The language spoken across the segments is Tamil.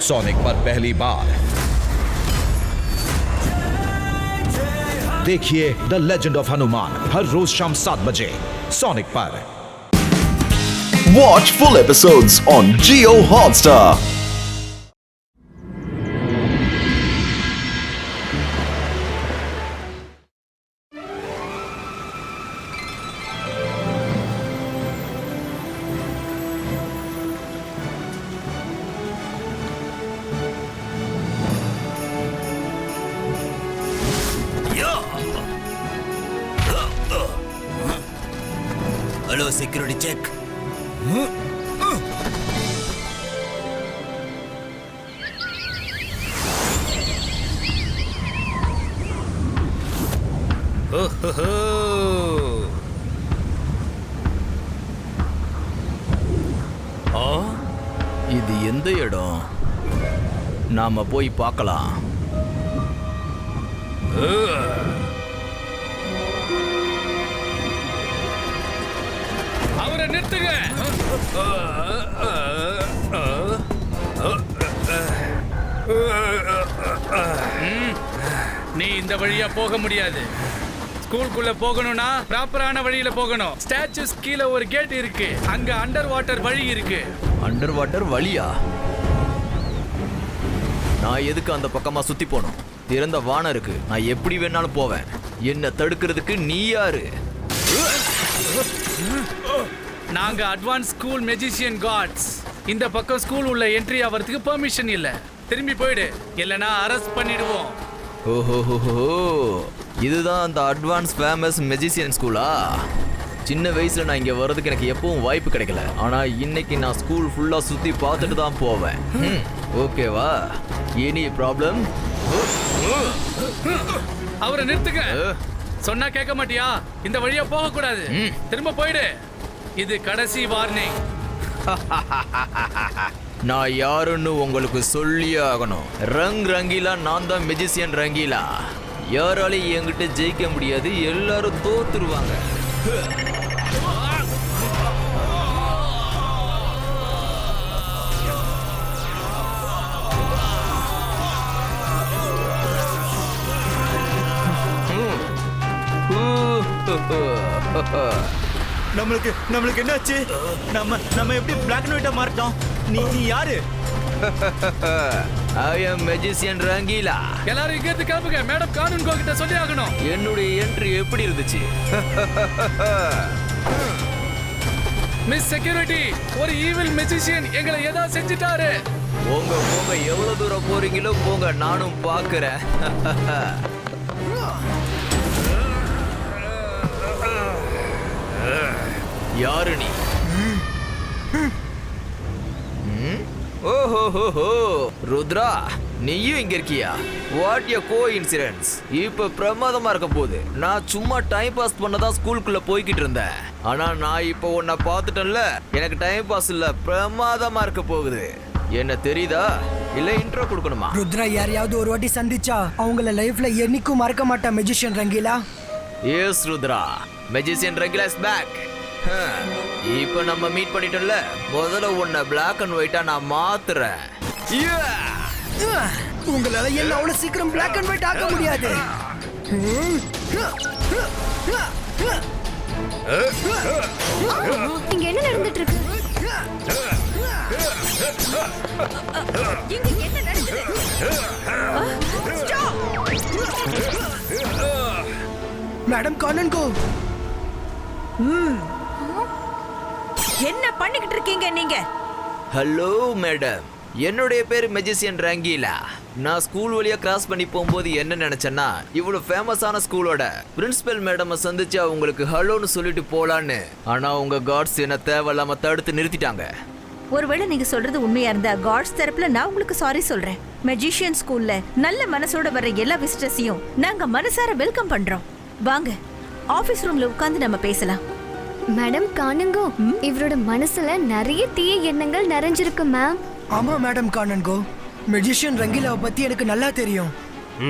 सोनिक पर पहली बार देखिए द लेजेंड ऑफ हनुमान हर रोज शाम 7 बजे सोनिक पर। Watch full episodes on Jio Hotstar. Hello, security check. இது எந்த இடம்? நாம போய் பார்க்கலாம். அவரை நிறுத்துங்க. நீ இந்த வழியா போக முடியாது. ஸ்கூலுக்குள்ள போகணும்னா ப்ராப்பரான வழியில போகணும். ஸ்டாச்சுஸ் கீழே ஒரு கேட் இருக்கு, அங்க அண்டர் வாட்டர் வழி இருக்கு. அண்டர் வாட்டர் வழியா? நான் எதுக்கு அந்த பக்கமா சுத்தி போனோம்? திறந்த வானம் இருக்கு, நான் எப்படி வேணாலும் போவேன். என்ன தடுக்கிறதுக்கு நீ யாரு? நாங்க அட்வான்ஸ் ஸ்கூல் மெஜிஷியன் காட்ஸ். இந்த பக்கம் ஸ்கூல் உள்ள என்ட்ரி ஆகிறதுக்கு பெர்மிஷன் இல்ல. திரும்பி போயிடு, இல்லனா அரெஸ்ட் பண்ணிடுவோம். ஓஹோஹோ, இதுதான் அந்த அட்வான்ஸ் ஃபேமஸ் மெஜிஷியன் ஸ்கூலா? சின்ன வயசுல நான் இங்க வர்றதுக்கு எனக்கு எப்பவும் வாய்ப்பு கிடைக்கல. ஆனா இன்னைக்கு நான் ஸ்கூல் ஃபுல்லா சுத்தி பார்த்துட்டு தான் போவேன். ஓகேவா? Any problem? அவரை நிறுத்துங்க. சொன்னா கேட்க மாட்டியா? இந்த வழியா போக கூடாது, திரும்ப போயிடு. இது கடைசி வார்னிங். நான் யாருன்னு உங்களுக்கு சொல்லியே ஆகணும். ரங்கீலா, நான் தான் மெஜிஷியன் ரங்கீலா. யாராலையும் என்கிட்ட ஜெயிக்க முடியாது, எல்லாரும் தோத்துருவாங்க. நம்மளுக்கு என்னாச்சு? நம்ம எப்படி பிளாக் அண்ட் ஒயிட்டா மாறிட்டோம்? நீ யாரு? I am magician Rangeela. எல்லாரும் இங்க இருந்து கிளம்புங்க. மேடம் கானூன் கோ கிட்ட சொல்லி ஆகணும். என்னுடைய என்ட்ரி எப்படி இருந்துச்சு? மிஸ் செக்யூரிட்டி, ஒரு ஈவில் மெஜிஷியன் எங்களை ஏதா செஞ்சிட்டாரு. போங்க, எவ்வளவு தூரம் போறீங்களோ போங்க, நானும் பாக்குறேன். யாரு நீ? ஓஹோஹோ, ருத்ரா, நீயும் இங்க இருக்கியா? What a coincidence. இப்ப பிரமாதமா இருக்க போகுது. நான் சும்மா டைம் பாஸ் பண்ணதான் ஸ்கூலுக்குள்ள போய்கிட்டு இருந்தேன். ஆனா நான் இப்போ உன்னை பார்த்துட்டேன்ல, எனக்கு டைம் பாஸ் இல்ல, பிரமாதமா இருக்க போகுது. என்ன தெரியுதா? இல்ல இன்ட்ரோ கொடுக்கணுமா? ருத்ரா யாரையாவது ஒரு வாட்டி சந்திச்சா அவங்கள லைஃப்ல என்னைக்கும் மறக்க மாட்டா magician Rangeela. Yes Rudra, magician Rangeela is back. இப்போ நம்ம மீட் பண்ணிட்டோம்ல, முதல்ல உன்னை பிளாக் அண்ட் ஒயிட்டா நான் மாத்துறேன். உங்களால என்ன அவ்வளவு சீக்கிரம் பிளாக் அண்ட் ஒயிட் ஆக்க முடியாது. இங்க என்ன நடந்துட்டு இருக்கு? இங்க என்ன நடக்குது? மேடம் கானன் கோ. என்ன பண்ணிக்கிட்டு இருக்கீங்க நீங்க? ஹலோ மேடம், என்னுடைய பேர் மெஜிஷியன் ரங்கீலா. நான் ஸ்கூல் வழியா கிராஸ் பண்ணி போகும்போது என்ன நினைச்சேன்னா, இவ்வளவு ஃபேமஸான ஸ்கூலோட பிரின்சிபல் மேடம் சந்திச்சு அவங்களுக்கு ஹலோன்னு சொல்லிட்டு போலான்னு. ஆனா உங்க காட்ஸ் என்ன தேவையில்லாம தடுத்து நிறுத்திட்டாங்க. ஒருவேளை நீங்க சொல்றது உண்மையா இருந்தா காட்ஸ் தரப்புல நான் உங்களுக்கு சாரி சொல்றேன். மெஜிஷியன் ஸ்கூல்ல நல்ல மனசோட வர எல்லா விசிட்டர்ஸையும் நாங்க மனசார வெல்கம் பண்றோம். வாங்க, ஆபீஸ் ரூம்ல உட்கார்ந்து நம்ம பேசலாம். மேடம் காணுங்கோ, இவரோட மனசுல நிறைய தீய எண்ணங்கள் நிறைஞ்சிருக்கு மேம். ஆமா மேடம் கானன் கோ, மெஜிஷியன் ரங்கீலாவை பத்தி எனக்கு நல்லா தெரியும்.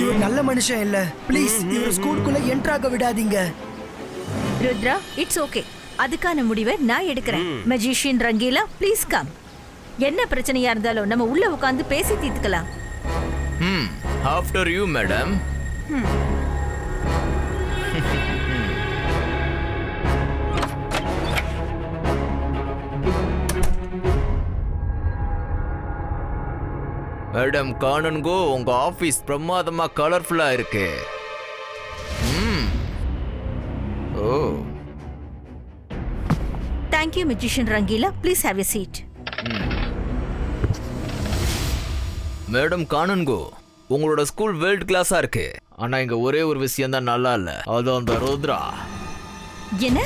இவர் நல்ல மனுஷன் இல்ல. ப்ளீஸ் இவர் ஸ்கூலுக்குள்ள என்டர் ஆக விடாதீங்க. Rudra, it's okay. அதுக்கான முடிவை நான் எடுக்கிறேன். Magician Rangeela, please come. என்ன பிரச்சனையா இருந்தாலும் நம்ம உள்ள உட்கார்ந்து பேசி தீர்த்துக்கலாம். After you madam. Madam Kanungo, உங்க ஆபீஸ் பிரமாதமா கலர்ஃபுல்லா இருக்கு. Oh, thank you magician Rangeela. Please have a seat. Madam Kanungo, உங்களோட ஸ்கூல் வேர்ல்ட் கிளாஸா இருக்கு. ஆனா இங்க ஒரே ஒரு விஷயம் தான் நல்லா இல்ல. அது அந்த ருத்ரா. என்ன?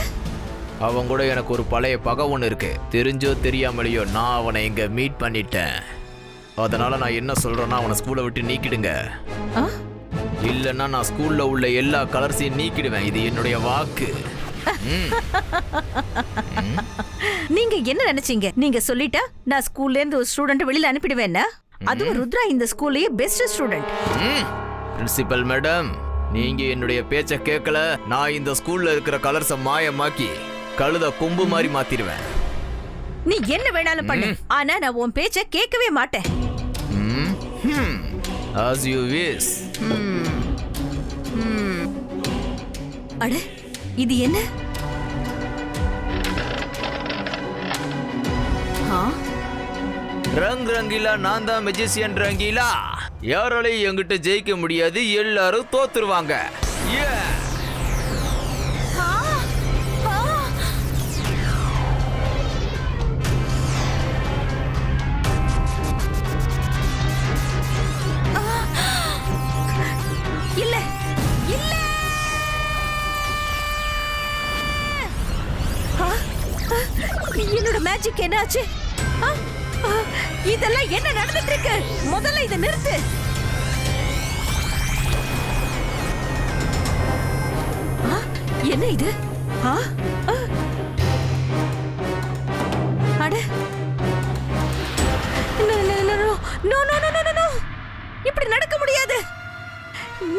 அவன் கூட எனக்கு ஒரு பழைய பகை ஒன்று இருக்கு. தெரிஞ்சோ தெரியாமலையோ நான் அவனை இங்க மீட் பண்ணிட்டேன். அதனால நான் என்ன சொல்றேன்னா, அவனை ஸ்கூலை விட்டு நீக்கிடுங்க. இல்லைன்னா நான் ஸ்கூல்ல உள்ள எல்லா கலர்ஸையும் நீக்கிடுவேன். இது என்னுடைய வாக்கு. நீங்க என்ன நினைச்சீங்க? நீங்க சொல்லிட்டா நான் ஸ்கூல்ல இருந்து ஒரு ஸ்டூடெண்ட் வெளியில அனுப்பிடுவேன்னா? அதுவும் ருத்ரா இந்த ஸ்கூல்லயே பெஸ்ட் ஸ்டூடெண்ட். பிரின்சிபல் மேடம், நீங்க என்னுடைய பேச்ச கேட்கல. நான் இந்த ஸ்கூல்ல இருக்கிற கலர்ஸை மாயமாக்கி கழுத கொம்பு மாதிரி மாத்திடுவேன். நீ என்ன வேணாலும் பண்ணு, ஆனா நான் உன் பேச்ச கேட்கவே மாட்டேன். As you wish. அட, இது என்ன? ரங் ரங்கீலா, நான் தான் மெஜிசியன் ரங்கீலா. யாராலையும் என்கிட்ட ஜெயிக்க முடியாது. எல்லாரும் தோத்துருவாங்க. இல்ல இல்ல, என்னோட மேஜிக் என்னாச்சு? இதெல்லாம் என்ன நடந்துட்டு இருக்கு? முதல்ல இதை நிறுத்து. என்ன இது? அட, இப்படி நடக்க முடியாது.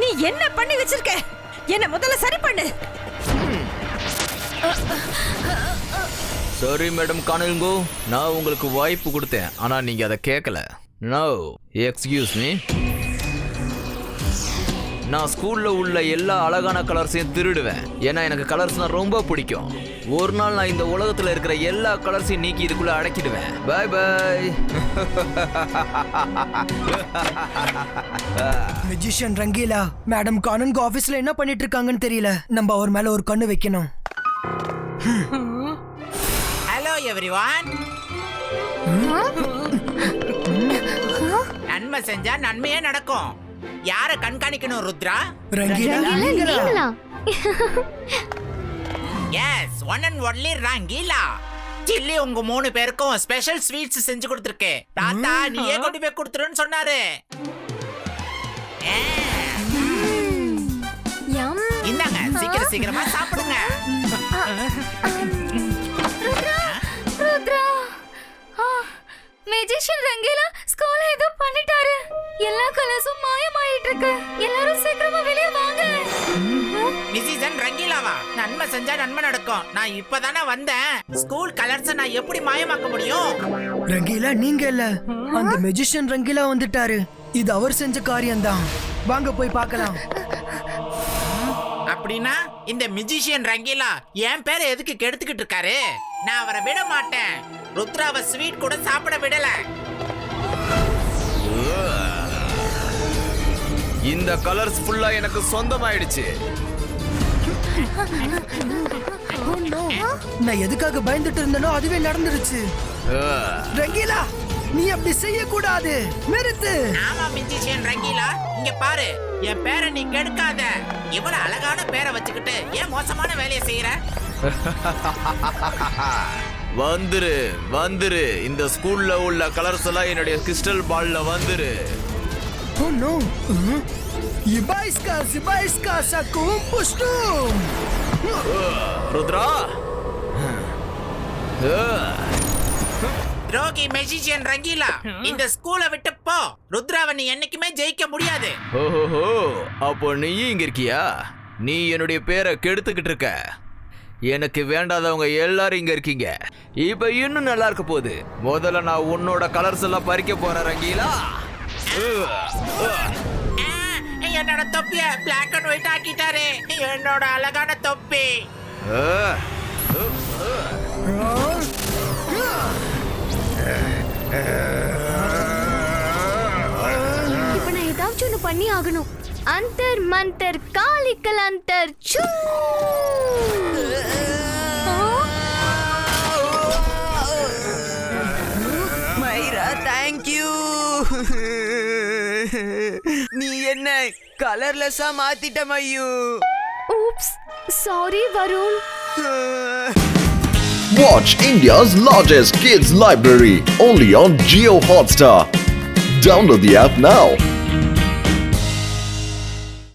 நீ என்ன பண்ணி வச்சிருக்க? என்ன முதல்ல சரி பண்ணு. சாரி மேடம் காணல்கோ, நான் உங்களுக்கு வாய்ப்பு கொடுத்தேன். ஆனா நீங்க அதை கேட்கல. No, excuse me. நான் ஸ்கூல்ல உள்ள எல்லா அழகான கலர்ஸையும் திருடுவேன். ஏன்னா எனக்கு கலர்ஸ்னா ரொம்ப பிடிக்கும். ஒரு நாள் நான் இந்த உலகத்துல இருக்கிற எல்லா கலர்ஸையும் நீக்கி இதுக்குள்ள அடக்கிடுவேன். Bye bye. Magician Rangeela, madam Kanungo ஆபீஸ்ல என்ன பண்ணிட்டு இருக்காங்கன்னு தெரியல. நம்ம அவர் மேல ஒரு கண்ணு வைக்கணும். Hello everyone. நன்மை செஞ்சா நன்மையே நடக்கும். யார கண்காணிக்கணும் Rudra? Rangeela. Yes, one and only Rangeela. Silly உங்க 3 பேருக்கும் ஸ்பெஷல் ஸ்வீட்ஸ் செஞ்சு கொடுத்துருக்கு. தாத்தா நீயே கொண்டு போய் கொடுத்துருன்னு சொன்னாரு. இந்தாங்க, சீக்கிரம் சீக்கிரமா சாப்பிடுங்க. ருத்ரா, மெஜிஷியன் ரங்கீலா ஸ்கூல்ல ஏதோ பண்ணிட்டாரு. எல்லா கலர்ஸும் மாயமாயிட்டு இருக்கு. எல்லாரும் சீக்கிரமா வெளிய வாங்க. மிஸ்ஸிஸ் ரங்கீலாவா? நன்மை செஞ்சா நன்மை நடக்கும். நான் இப்பதானே வந்தேன். ஸ்கூல் கலர்ஸ் நான் எப்படி மாயமாக்க முடியும்? ரங்கீலா நீங்க இல்ல, அந்த மெஜிஷியன் ரங்கீலா வந்துட்டாரு. இது அவர் செஞ்ச காரியம்தான். வாங்க போய் பார்க்கலாம். அப்படின்னா இந்த மியூசிஷியன் ரங்கீலா என் பேரை எதுக்கு கெடுத்துக்கிட்டு இருக்காரு? நான் அவரை விட மாட்டேன். ருத்ராவை ஸ்வீட் கூட சாப்பிட விடல. இந்த கலர்ஸ் ஃபுல்லா எனக்கு சொந்தமாயிடுச்சு. நான் எதுக்காக பயந்துட்டு இருந்தனோ அதுவே நடந்துருச்சு. ரங்கீலா, நீ அப்படி செய்ய கூடாது. நிறுத்து. ஆமா மியூசிஷியன் ரங்கீலா, இங்க பாரு. என் பேரை நீ கெடுக்காத. இவ்வளவு அழகான பேரை வச்சுக்கிட்டு ஏன் மோசமான வேலையை செய்யற? வந்துரு வந்துரு. இந்த ஸ்கூல்ல உள்ள கலர்ஸ் எல்லாம் என்னுடைய கிறிஸ்டல் பால்ல வந்துரு. Oh no. Ibaiska sakum pustum. Rudra. ரோகி மெஜிஷியன் ரங்கீலா, இந்த ஸ்கூலை விட்டு போ. ருத்ராவை நீ என்னைக்குமே ஜெயிக்க முடியாது. ஓஹோ, அப்போ நீ இங்க இருக்கியா? நீ என்னுடைய பேரை கெடுத்துக்கிட்டு இருக்க. எனக்கு வேண்டாதவங்க எல்லாரும் இங்க இருக்கீங்க. இப்ப இன்னும் நல்லா இருக்க போகுது. முதல்ல நான் உன்னோட கலர்ஸ் எல்லாம் பறிக்க போறேன் ரங்கீலா. என்னோட தொப்பிய பிளாக் அண்ட் ஒயிட் ஆக்கிட்டாரு. என்னோட அழகான தொப்பி. இப்ப நான் ஏதாச்சும் ஒண்ணு பண்ணி ஆகணும். அந்தர் மந்தர் காலிக்கல் அந்தர் சூ. மைரா தேங்க்யூ. நீ என்ன கலர்லெஸ்ஸா மாத்திட்ட மையூ. Oops, sorry Varun. Watch India's largest kids library only on Jio Hotstar. Download the app now.